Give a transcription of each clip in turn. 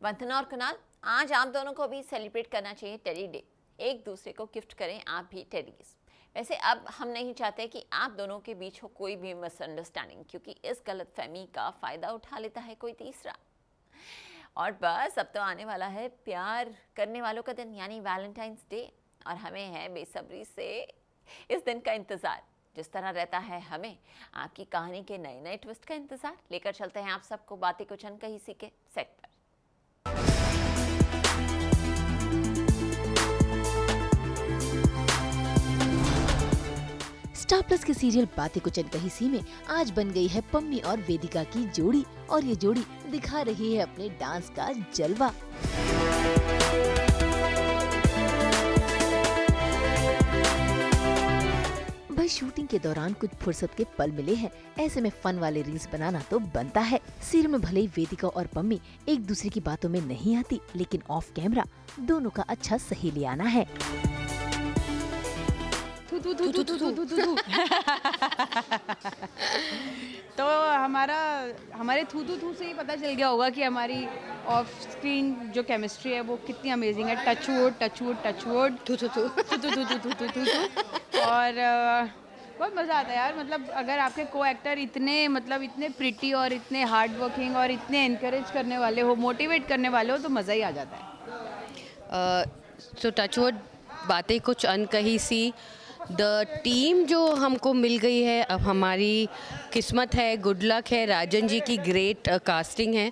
वंदना और कुणाल, आज आप दोनों को भी सेलिब्रेट करना चाहिए टेडी डे। एक दूसरे को गिफ्ट करें आप भी टेडीज। वैसे अब हम नहीं चाहते कि आप दोनों के बीच हो कोई भी मिसअंडरस्टैंडिंग, क्योंकि इस गलतफहमी का फ़ायदा उठा लेता है कोई तीसरा। और बस अब तो आने वाला है प्यार करने वालों का दिन, यानी वैलेंटाइंस डे, और हमें है बेसब्री से इस दिन का इंतज़ार। जिस तरह रहता है हमें आपकी कहानी के नए नए ट्विस्ट का इंतज़ार, लेकर चलते हैं आप सबको बातें कुछ अनकही सी के सेट पर। स्टार प्लस के सीरियल बातें कुछ अनकही सी में आज बन गई है पम्मी और वेदिका की जोड़ी, और ये जोड़ी दिखा रही है अपने डांस का जलवा। भाई शूटिंग के दौरान कुछ फुर्सत के पल मिले हैं, ऐसे में फन वाले रील्स बनाना तो बनता है। सीरियल में भले ही वेदिका और पम्मी एक दूसरे की बातों में नहीं आती, लेकिन ऑफ कैमरा दोनों का अच्छा सहेलियाना है। तो हमारे थू से ही पता चल गया होगा कि हमारी ऑफ स्क्रीन जो केमिस्ट्री है वो कितनी अमेजिंग है। टच वुड और बहुत मज़ा आता है यार। मतलब अगर आपके को एक्टर इतने प्रिटी और इतने हार्ड वर्किंग और इतने इनकरेज करने वाले हो, मोटिवेट करने वाले हो, तो मज़ा ही आ जाता है। सो टचवुड बातें कुछ अनकही सी, द टीम जो हमको मिल गई है, अब हमारी किस्मत है, गुड लक है, राजन जी की ग्रेट कास्टिंग है,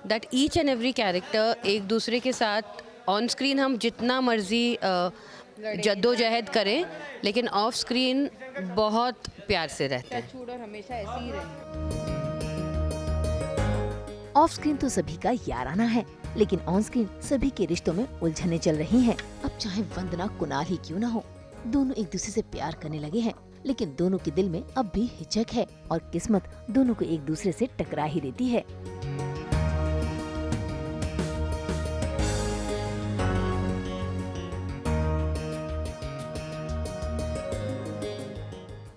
that each and every character एक दूसरे के साथ ऑन स्क्रीन हम जितना मर्जी जद्दोजहद करें, लेकिन ऑफ स्क्रीन बहुत प्यार से रहते हैं। टचवुड और हमेशा ऐसे ही रहें। ऑफ स्क्रीन तो सभी का याराना है, लेकिन ऑन स्क्रीन सभी के रिश्तों में उलझने चल रही हैं। अब चाहे वंदना कुणाल ही क्यों ना हो, दोनों एक दूसरे से प्यार करने लगे हैं, लेकिन दोनों के दिल में अब भी हिचक है और किस्मत दोनों को एक दूसरे से टकरा ही देती है।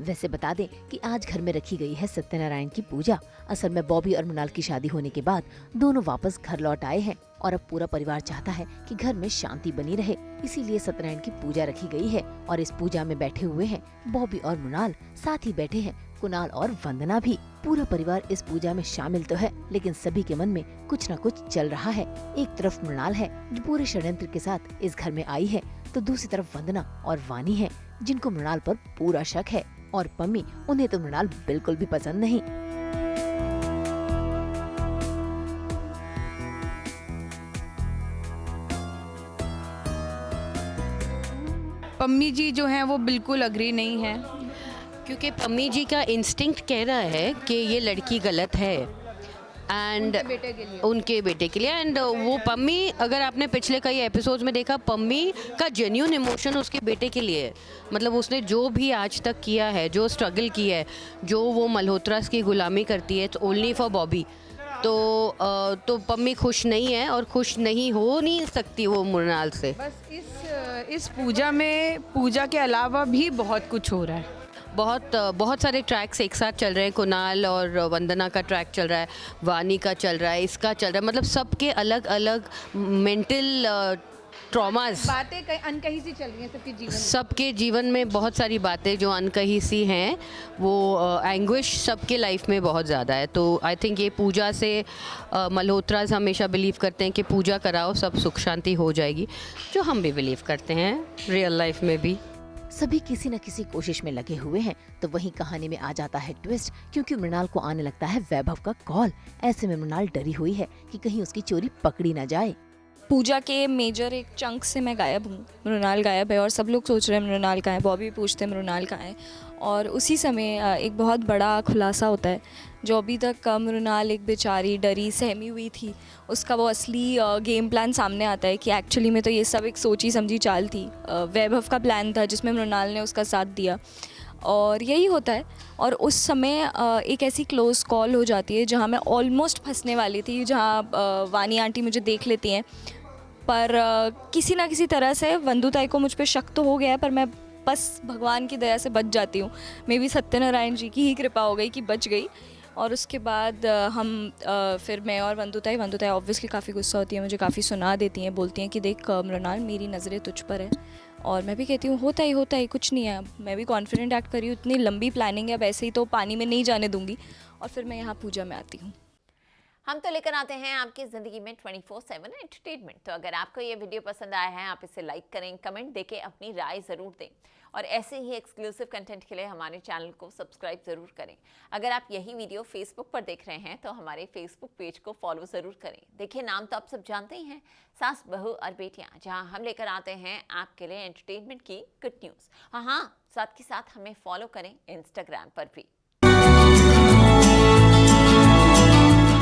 वैसे बता दें कि आज घर में रखी गई है सत्यनारायण की पूजा। असल में बॉबी और मृणाल की शादी होने के बाद दोनों वापस घर लौट आए हैं और अब पूरा परिवार चाहता है कि घर में शांति बनी रहे, इसीलिए सत्यनारायण की पूजा रखी गई है। और इस पूजा में बैठे हुए हैं बॉबी और मृणाल, साथ ही बैठे हैं कुणाल और वंदना भी। पूरा परिवार इस पूजा में शामिल तो है, लेकिन सभी के मन में कुछ न कुछ चल रहा है। एक तरफ मृणाल है जो पूरे षड्यंत्र के साथ इस घर में आई है, तो दूसरी तरफ वंदना और वानी है जिनको मृणाल पर पूरा शक है, और पम्मी, उन्हें तो मृणाल बिल्कुल भी पसंद नहीं। पम्मी जी जो हैं वो बिल्कुल अग्री नहीं है, क्योंकि पम्मी जी का इंस्टिंक्ट कह रहा है कि ये लड़की गलत है एंड उनके बेटे के लिए। एंड वो पम्मी, अगर आपने पिछले कई एपिसोड्स में देखा, पम्मी का जेन्युइन इमोशन उसके बेटे के लिए है। मतलब उसने जो भी आज तक किया है, जो स्ट्रगल की है, जो वो मल्होत्रा की गुलामी करती है, इट्स ओनली फॉर बॉबी। तो पम्मी खुश नहीं है और खुश नहीं हो नहीं सकती वो मृणाल से। बस इस पूजा के अलावा भी बहुत कुछ हो रहा है। बहुत सारे ट्रैक्स एक साथ चल रहे हैं। कुणाल और वंदना का ट्रैक चल रहा है, वानी का चल रहा है, इसका चल रहा है। मतलब सबके अलग अलग मेंटल ट्रॉमास, बातें अनकही सी चल रही हैं सबके जीवन में। सबके जीवन में बहुत सारी बातें जो अनकही सी हैं, वो एंग्विश सबके लाइफ में बहुत ज़्यादा है। तो आई थिंक ये पूजा से मल्होत्रास हमेशा बिलीव करते हैं कि पूजा कराओ सब सुख शांति हो जाएगी, जो हम भी बिलीव करते हैं रियल लाइफ में भी। सभी किसी न किसी कोशिश में लगे हुए हैं, तो वहीं कहानी में आ जाता है ट्विस्ट, क्योंकि मृणाल को आने लगता है वैभव का कॉल। ऐसे में मृणाल डरी हुई है कि कहीं उसकी चोरी पकड़ी न जाए। पूजा के मेजर एक चंक से मैं गायब हूँ, मृणाल गायब है, और सब लोग सोच रहे हैं मृणाल कहाँ है, बॉबी भी पूछते हैं मृणाल कहाँ है। और उसी समय एक बहुत बड़ा खुलासा होता है, जो अभी तक मृणाल एक बेचारी डरी सहमी हुई थी, उसका वो असली गेम प्लान सामने आता है कि एक्चुअली में तो ये सब एक सोची समझी चाल थी। वैभव का प्लान था जिसमें मृणाल ने उसका साथ दिया, और यही होता है। और उस समय एक ऐसी क्लोज़ कॉल हो जाती है जहाँ मैं ऑलमोस्ट फंसने वाली थी, जहाँ वानी आंटी मुझे देख लेती हैं, पर किसी ना किसी तरह से वंदुताई को मुझ पे शक तो हो गया है, पर मैं बस भगवान की दया से बच जाती हूँ। मे बी सत्यनारायण जी की ही कृपा हो गई कि बच गई। और उसके बाद फिर मैं और वंदुताई ऑब्वियसली काफ़ी गुस्सा होती है, मुझे काफ़ी सुना देती हैं, बोलती हैं कि देख मृणाल मेरी नज़रें तुझ पर है, और मैं भी कहती हूँ होता ही कुछ नहीं है, मैं भी कॉन्फिडेंट एक्ट कर रही हूँ, इतनी लंबी प्लानिंग है, अब ऐसे ही तो पानी में नहीं जाने दूंगी। और फिर मैं यहाँ पूजा में आती हूँ। हम तो लेकर आते हैं आपकी ज़िंदगी में 24/7 एंटरटेनमेंट। तो अगर आपको ये वीडियो पसंद आया है, आप इसे लाइक करें, कमेंट देके अपनी राय ज़रूर दें, और ऐसे ही एक्सक्लूसिव कंटेंट के लिए हमारे चैनल को सब्सक्राइब ज़रूर करें। अगर आप यही वीडियो फेसबुक पर देख रहे हैं तो हमारे फेसबुक पेज को फॉलो ज़रूर करें। देखिए, नाम तो आप सब जानते ही हैं, सास बहू और बेटियाँ, जहाँ हम लेकर आते हैं आपके लिए एंटरटेनमेंट की गुड न्यूज़। हाँ, साथ के साथ हमें फॉलो करें इंस्टाग्राम पर भी।